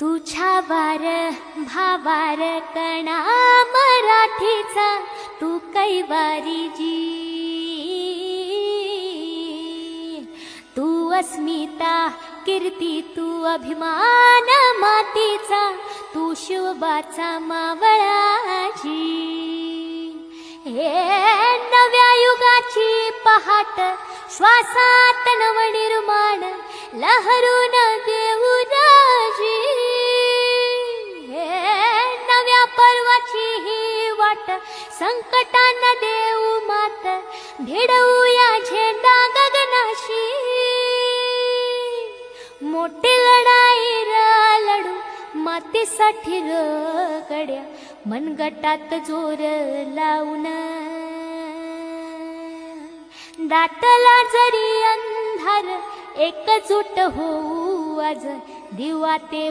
तुझ्या वार भावार कणा मराठीचा तू कैवारी जी, तू अस्मिता कीर्ती तू अभिमान मातीचा, तू शिवबाचा मावळाजी। हे नव्या युगाची पहाट श्वासात नवनिर्माण लहरून देऊ राजी। हे नव्या पर्वाची ही वाट संकटांना देऊ मात, भिडवूया झेंडा गगनाशी। मोठी लढाई लढू मातीसाठी गड्या, मनगटात जोर लावून दाटला जरी अंधार, एकजूट होऊ आज दिवा ते